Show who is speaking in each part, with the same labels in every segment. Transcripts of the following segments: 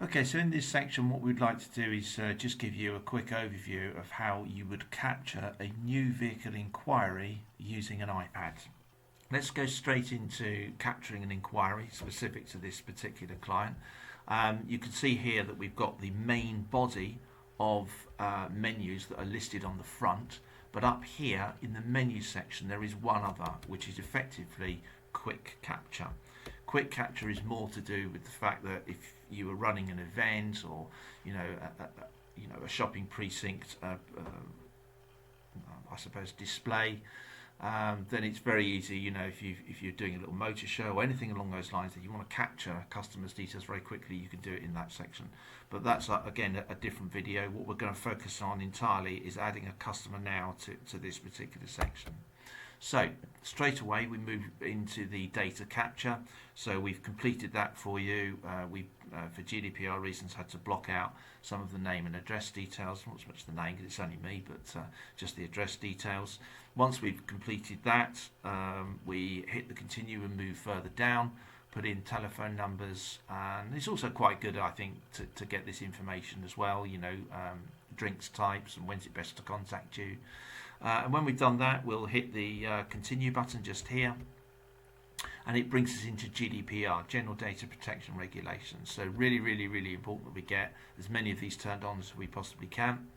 Speaker 1: Okay, so in this section what we'd like to do is just give you a quick overview of how you would capture a new vehicle inquiry using an iPad. Let's go straight into capturing an inquiry specific to this particular client. You can see here that we've got the main body of menus that are listed on the front, but up here in the menu section there is one other, which is effectively quick capture. Quick capture is more to do with the fact that if you were running an event or a shopping precinct, I suppose display, then it's very easy. If you're doing a little motor show or anything along those lines that you want to capture customers' details very quickly, you can do it in that section. But that's again a different video. What we're going to focus on entirely is adding a customer now to this particular section. So straight away we move into the data capture. So we've completed that for you. We for GDPR reasons had to block out some of the name and address details, not so much the name because it's only me, but just the address details. Once we've completed that, we hit the continue and move further down, put in telephone numbers, and it's also quite good, I think, to get this information as well, drinks types and when's it best to contact you. And when we've done that, we'll hit the continue button just here, and it brings us into GDPR, General Data Protection Regulations. So really, really, really important that we get as many of these turned on as we possibly can,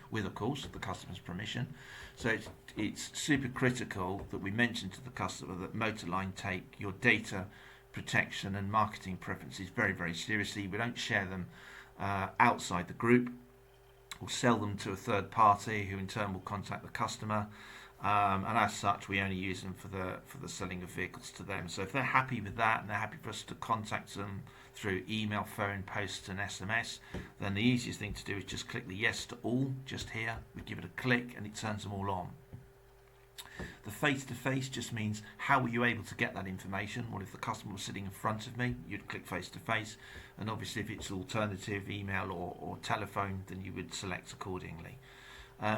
Speaker 1: with, of course, the customer's permission. So it's super critical that we mention to the customer that Motorline take your data protection and marketing preferences very, very seriously. We don't share them outside the group. We'll sell them to a third party who in turn will contact the customer, and as such we only use them for the selling of vehicles to them. So if they're happy with that and they're happy for us to contact them through email, phone, post and SMS, then the easiest thing to do is just click the yes to all just here. We give it a click and it turns them all on. The face-to-face just means how were you able to get that information? Well, if the customer was sitting in front of me, you'd click face-to-face, and obviously if it's alternative email or telephone, then you would select accordingly.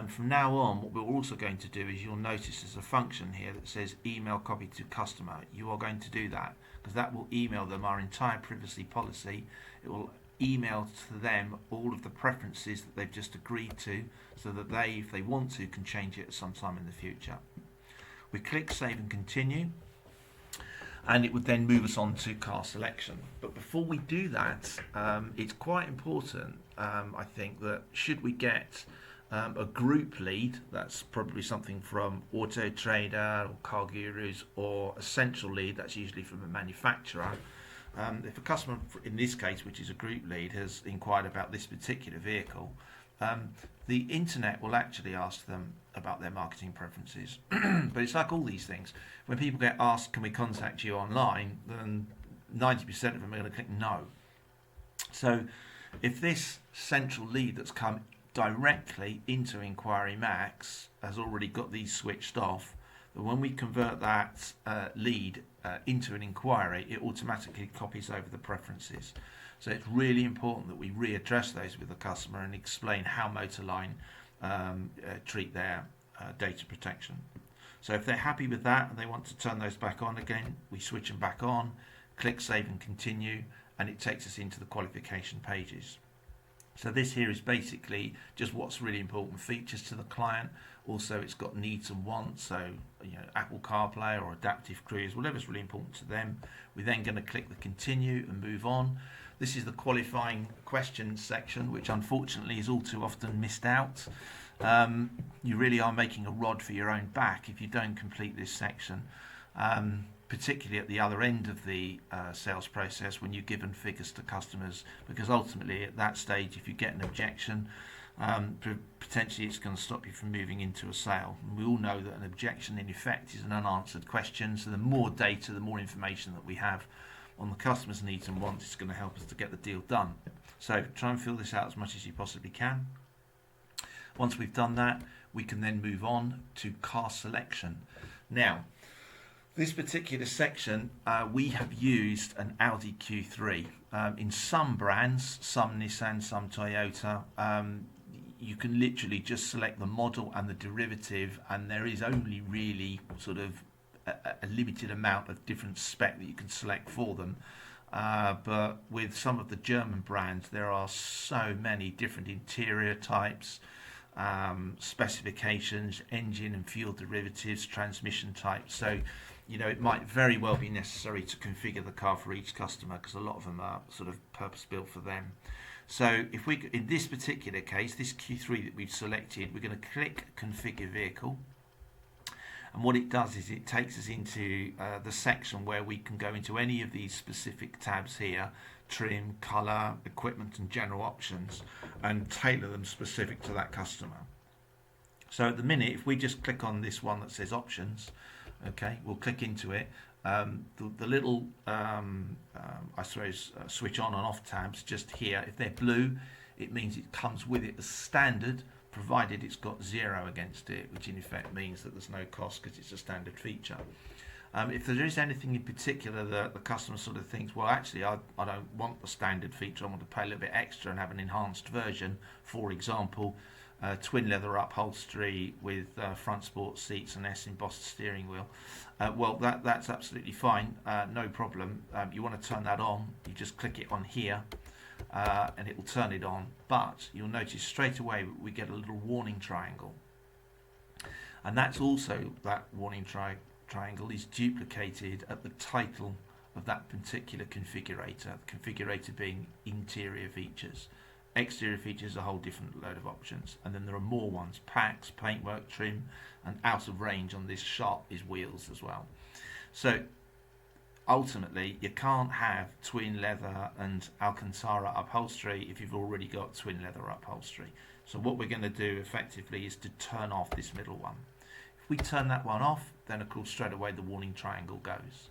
Speaker 1: From now on, what we're also going to do is you'll notice there's a function here that says email copy to customer. You are going to do that because that will email them our entire privacy policy. It will email to them all of the preferences that they've just agreed to, so that they, if they want to, can change it at some time in the future. We click save and continue, and it would then move us on to car selection. But before we do that, it's quite important, I think, that should we get a group lead, that's probably something from Auto Trader or Car Gurus, or a central lead, that's usually from a manufacturer. If a customer, in this case, which is a group lead, has inquired about this particular vehicle, the internet will actually ask them about their marketing preferences. But it's like all these things. When people get asked, can we contact you online, then 90% of them are going to click no. So if this central lead that's come directly into Enquiry Max has already got these switched off, then when we convert that lead into an inquiry, it automatically copies over the preferences. So it's really important that we readdress those with the customer and explain how Motorline treat their data protection. So if they're happy with that and they want to turn those back on again, we switch them back on, click save and continue, and it takes us into the qualification pages. So this here is basically just what's really important features to the client. Also, it's got needs and wants, so Apple CarPlay or adaptive cruise, whatever's really important to them. We're then going to click the continue and move on. This is the qualifying questions section, which unfortunately is all too often missed out. You really are making a rod for your own back if you don't complete this section, particularly at the other end of the sales process when you're given figures to customers, because ultimately at that stage, if you get an objection, potentially it's going to stop you from moving into a sale. And we all know that an objection in effect is an unanswered question, so the more data, the more information that we have on the customer's needs and wants, it's going to help us to get the deal done. So try and fill this out as much as you possibly can. Once we've done that, we can then move on to car selection. Now, this particular section, we have used an Audi Q3. In some brands, some Nissan, some Toyota, you can literally just select the model and the derivative, and there is only really sort of a limited amount of different spec that you can select for them. But with some of the German brands, there are so many different interior types, specifications, engine and fuel derivatives, transmission types. So, it might very well be necessary to configure the car for each customer, because a lot of them are sort of purpose built for them. So if we, in this particular case, this Q3 that we've selected, we're going to click Configure Vehicle. And what it does is it takes us into the section where we can go into any of these specific tabs here: trim, colour, equipment and general options, and tailor them specific to that customer. So at the minute, if we just click on this one that says options, okay, we'll click into it. The little, I suppose, switch on and off tabs just here, if they're blue, it means it comes with it as standard, provided it's got 0 against it, which in effect means that there's no cost because it's a standard feature. If there is anything in particular that the customer sort of thinks, well, actually, I don't want the standard feature, I want to pay a little bit extra and have an enhanced version, for example, twin leather upholstery with front sport seats and embossed steering wheel. Well, that's absolutely fine, no problem. You want to turn that on, you just click it on here, and it will turn it on. But you'll notice straight away we get a little warning triangle, and that's also, that warning triangle is duplicated at the title of that particular configurator. The configurator being interior features. Exterior features, a whole different load of options, and then there are more ones: packs, paintwork, trim, and out of range on this shot is wheels as well. So ultimately, you can't have twin leather and Alcantara upholstery if you've already got twin leather upholstery. So what we're going to do effectively is to turn off this middle one. If we turn that one off, then of course straight away the warning triangle goes.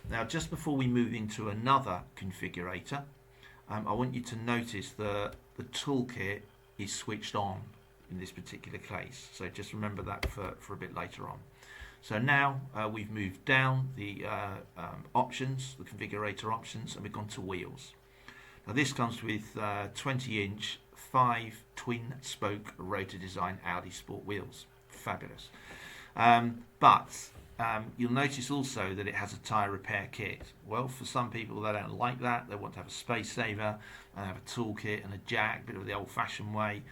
Speaker 1: Now, just before we move into another configurator, I want you to notice that the toolkit is switched on in this particular case. So just remember that for a bit later on. So now we've moved down the options, the configurator options, and we've gone to wheels. Now this comes with 20-inch 5 twin spoke rotor design Audi Sport wheels. Fabulous. But you'll notice also that it has a tyre repair kit. Well, for some people, they don't like that. They want to have a space saver and have a toolkit and a jack, a bit of the old-fashioned way.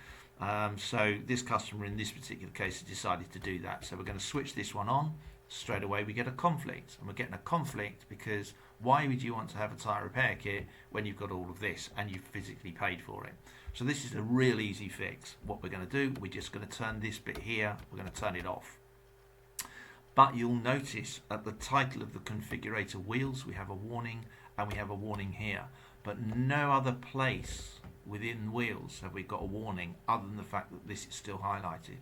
Speaker 1: So this customer in this particular case has decided to do that. So we're going to switch this one on. Straight away we get a conflict, and we're getting a conflict because why would you want to have a tyre repair kit when you've got all of this and you've physically paid for it? So this is a real easy fix. What we're going to do, we're just going to turn this bit here, we're going to turn it off. But you'll notice at the title of the configurator wheels, we have a warning, and we have a warning here. But no other place within wheels have we got a warning other than the fact that this is still highlighted.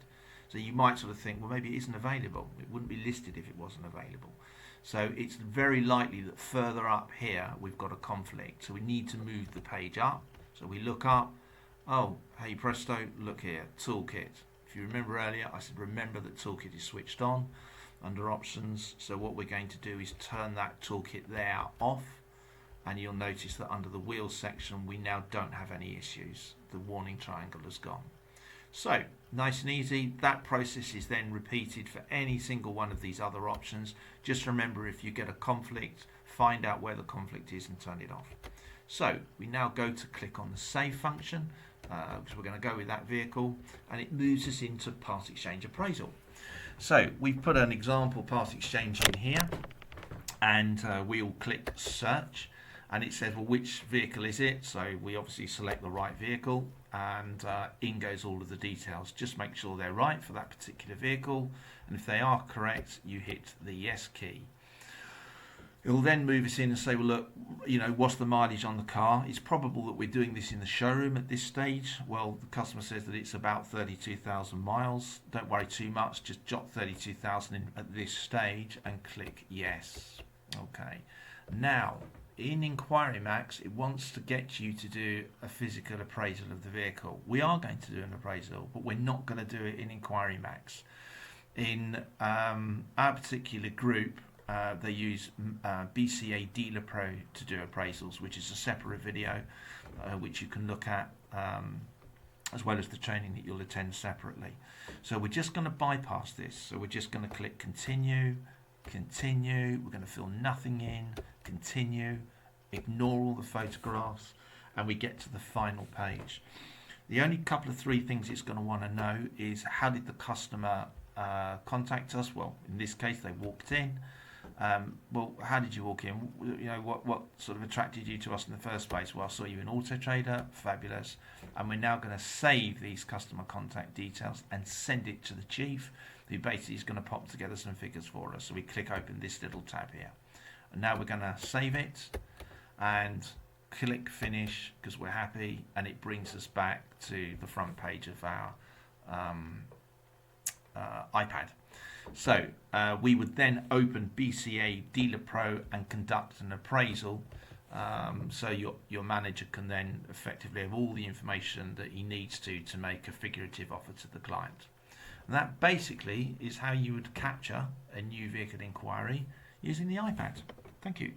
Speaker 1: So you might sort of think, well, maybe it isn't available. It wouldn't be listed if it wasn't available. So it's very likely that further up here we've got a conflict. So we need to move the page up. So we look up. Oh, hey presto, look here, toolkit. If you remember earlier, I said remember that toolkit is switched on under options. So what we're going to do is turn that toolkit there off, and you'll notice that under the wheels section we now don't have any issues. The warning triangle has gone. So nice and easy. That process is then repeated for any single one of these other options. Just remember, if you get a conflict, find out where the conflict is and turn it off. So we now go to click on the save function, because we're going to go with that vehicle, and it moves us into part exchange appraisal. So we've put an example part exchange in here, and we'll click search, and it says, well, which vehicle is it? So we obviously select the right vehicle, and in goes all of the details. Just make sure they're right for that particular vehicle, and if they are correct, you hit the yes key. It'll then move us in and say, well, look, what's the mileage on the car? It's probable that we're doing this in the showroom at this stage. Well, the customer says that it's about 32,000 miles. Don't worry too much, just jot 32,000 in at this stage and click yes. Okay. Now, in Enquiry Max, it wants to get you to do a physical appraisal of the vehicle. We are going to do an appraisal, but we're not going to do it in Enquiry Max. In our particular group, they use BCA Dealer Pro to do appraisals, which is a separate video which you can look at, as well as the training that you'll attend separately. So we're just going to bypass this. So we're just going to click continue, continue. We're going to fill nothing in, continue. ignore all the photographs, and we get to the final page. The only couple of three things it's going to want to know is, how did the customer contact us? Well, in this case, they walked in. Well, how did you walk in? You know, what sort of attracted you to us in the first place? Well, I saw you in Auto Trader. Fabulous. And we're now going to save these customer contact details and send it to the chief, who basically is going to pop together some figures for us. So we click open this little tab here. And now we're going to save it and click finish because we're happy, and it brings us back to the front page of our iPad. So we would then open BCA Dealer Pro and conduct an appraisal, so your manager can then effectively have all the information that he needs to make a figurative offer to the client. And that basically is how you would capture a new vehicle inquiry using the iPad. Thank you.